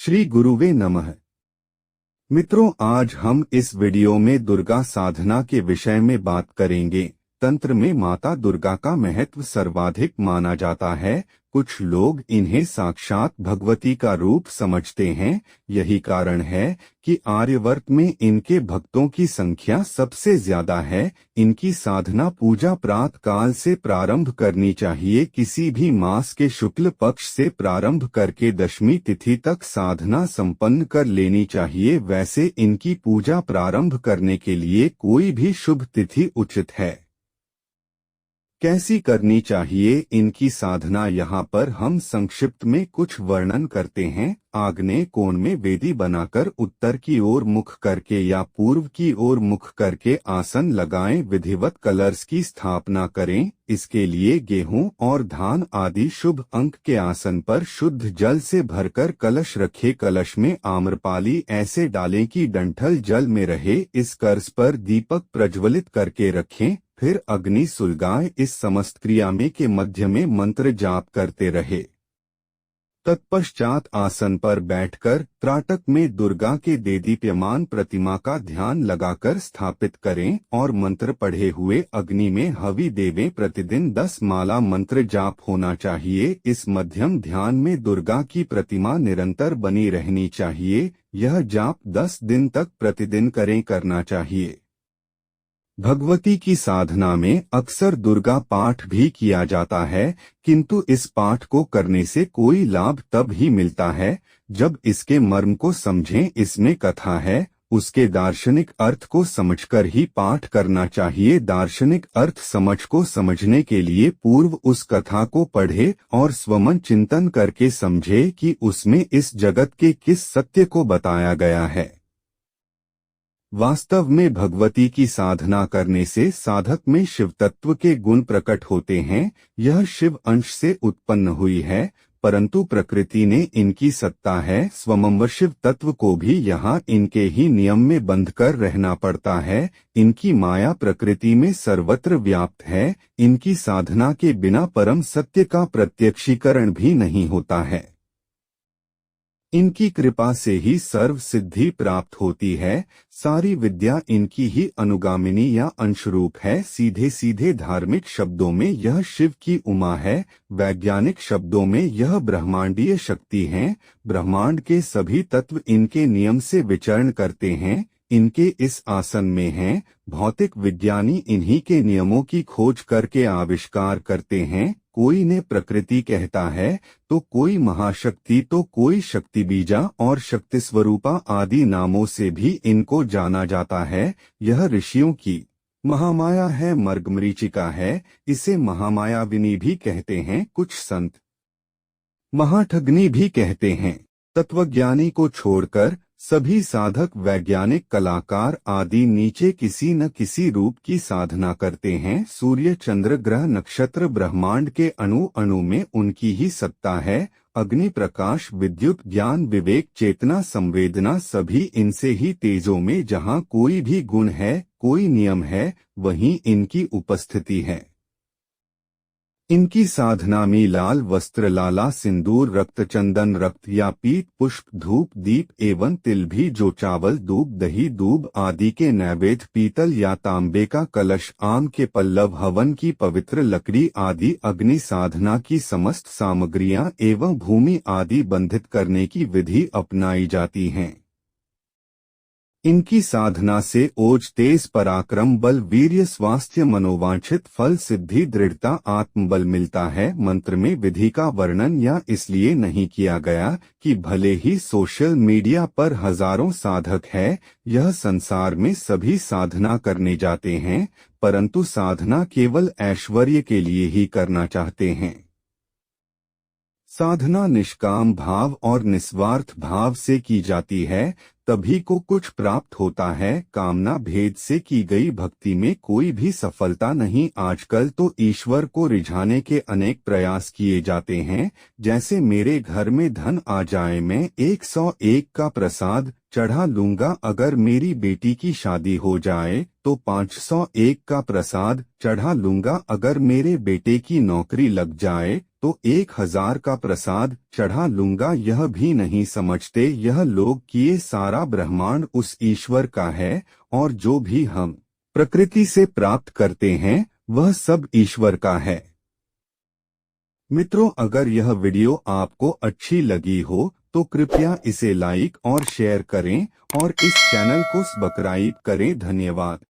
श्री गुरुवे नमः। मित्रों, आज हम इस वीडियो में दुर्गा साधना के विषय में बात करेंगे। तंत्र में माता दुर्गा का महत्व सर्वाधिक माना जाता है। कुछ लोग इन्हें साक्षात भगवती का रूप समझते हैं। यही कारण है कि आर्यवर्त में इनके भक्तों की संख्या सबसे ज्यादा है। इनकी साधना पूजा प्रातः काल से प्रारंभ करनी चाहिए। किसी भी मास के शुक्ल पक्ष से प्रारंभ करके दशमी तिथि तक साधना संपन्न कर लेनी चाहिए। वैसे इनकी पूजा प्रारंभ करने के लिए कोई भी शुभ तिथि उचित है। कैसी करनी चाहिए इनकी साधना, यहाँ पर हम संक्षिप्त में कुछ वर्णन करते हैं। आग्नेय कोण में वेदी बनाकर उत्तर की ओर मुख करके या पूर्व की ओर मुख करके आसन लगाएं। विधिवत कलश की स्थापना करें। इसके लिए गेहूं और धान आदि शुभ अंक के आसन पर शुद्ध जल से भरकर कलश रखे। कलश में आम्रपाली ऐसे डालें कि डंठल जल में रहे। इस कलश पर दीपक प्रज्वलित करके रखें। फिर अग्नि सुलगाए। इस समस्त क्रिया में के मध्य में मंत्र जाप करते रहे। तत्पश्चात आसन पर बैठकर त्राटक में दुर्गा के देदीप्यमान प्रतिमा का ध्यान लगाकर स्थापित करें और मंत्र पढ़े हुए अग्नि में हवि देवें। प्रतिदिन 10 माला मंत्र जाप होना चाहिए। इस मध्यम ध्यान में दुर्गा की प्रतिमा निरंतर बनी रहनी चाहिए। यह जाप 10 दिन तक प्रतिदिन करना चाहिए। भगवती की साधना में अक्सर दुर्गा पाठ भी किया जाता है, किंतु इस पाठ को करने से कोई लाभ तब ही मिलता है जब इसके मर्म को समझें। इसमें कथा है, उसके दार्शनिक अर्थ को समझकर ही पाठ करना चाहिए। दार्शनिक अर्थ समझ को समझने के लिए पूर्व उस कथा को पढ़े और स्वमन चिंतन करके समझे कि उसमें इस जगत के किस सत्य को बताया गया है। वास्तव में भगवती की साधना करने से साधक में शिव तत्व के गुण प्रकट होते हैं। यह शिव अंश से उत्पन्न हुई है, परंतु प्रकृति ने इनकी सत्ता है। स्वयं शिव तत्व को भी यहाँ इनके ही नियम में बंधकर रहना पड़ता है। इनकी माया प्रकृति में सर्वत्र व्याप्त है। इनकी साधना के बिना परम सत्य का प्रत्यक्षीकरण भी नहीं होता है। इनकी कृपा से ही सर्व सिद्धि प्राप्त होती है। सारी विद्या इनकी ही अनुगामिनी या अंशरूप है। सीधे सीधे धार्मिक शब्दों में यह शिव की उमा है। वैज्ञानिक शब्दों में यह ब्रह्मांडीय शक्ति है। ब्रह्मांड के सभी तत्व इनके नियम से विचरण करते हैं। इनके इस आसन में हैं। भौतिक विज्ञानी इन्हीं के नियमों की खोज करके आविष्कार करते हैं। कोई ने प्रकृति कहता है तो कोई महाशक्ति तो कोई शक्ति बीजा और शक्ति स्वरूपा आदि नामों से भी इनको जाना जाता है। यह ऋषियों की महामाया है, मर्गमरीचिका है। इसे महामायाविनी भी कहते हैं। कुछ संत महाठग्नि भी कहते हैं। तत्वज्ञानी को छोड़कर सभी साधक, वैज्ञानिक, कलाकार आदि नीचे किसी न किसी रूप की साधना करते हैं। सूर्य, चंद्र, ग्रह, नक्षत्र, ब्रह्मांड के अणु अणु में उनकी ही सत्ता है। अग्नि, प्रकाश, विद्युत, ज्ञान, विवेक, चेतना, संवेदना सभी इनसे ही तेजों में जहाँ कोई भी गुण है, कोई नियम है, वहीं इनकी उपस्थिति है। इनकी साधना में लाल वस्त्र, लाला, सिंदूर, रक्त, चंदन, रक्त या पीत, पुष्प, धूप, दीप एवं तिल भी जो चावल, दूध, दही, दूब आदि के नैवेद्य, पीतल या तांबे का कलश, आम के पल्लव, हवन की पवित्र लकड़ी आदि अग्नि साधना की समस्त सामग्रियां एवं भूमि आदि बंधित करने की विधि अपनाई जाती हैं। इनकी साधना से ओज, तेज, पराक्रम, बल, वीर्य, स्वास्थ्य, मनोवांछित फल, सिद्धि, दृढ़ता, आत्मबल मिलता है। मंत्र में विधि का वर्णन या इसलिए नहीं किया गया कि भले ही सोशल मीडिया पर हजारों साधक है, यह संसार में सभी साधना करने जाते हैं, परंतु साधना केवल ऐश्वर्य के लिए ही करना चाहते हैं। साधना निष्काम भाव और निस्वार्थ भाव से की जाती है, तभी को कुछ प्राप्त होता है। कामना भेद से की गई भक्ति में कोई भी सफलता नहीं। आजकल तो ईश्वर को रिझाने के अनेक प्रयास किए जाते हैं, जैसे मेरे घर में धन आ जाए, मैं 101 का प्रसाद चढ़ा लूंगा। अगर मेरी बेटी की शादी हो जाए तो 501 का प्रसाद चढ़ा लूंगा। अगर मेरे बेटे की नौकरी लग जाए तो 1000 का प्रसाद चढ़ा लूंगा, यह भी नहीं समझते यह लोग कि ये सारा ब्रह्मांड उस ईश्वर का है और जो भी हम प्रकृति से प्राप्त करते हैं वह सब ईश्वर का है। मित्रों, अगर यह वीडियो आपको अच्छी लगी हो तो कृपया इसे लाइक और शेयर करें और इस चैनल को सब्सक्राइब करें। धन्यवाद।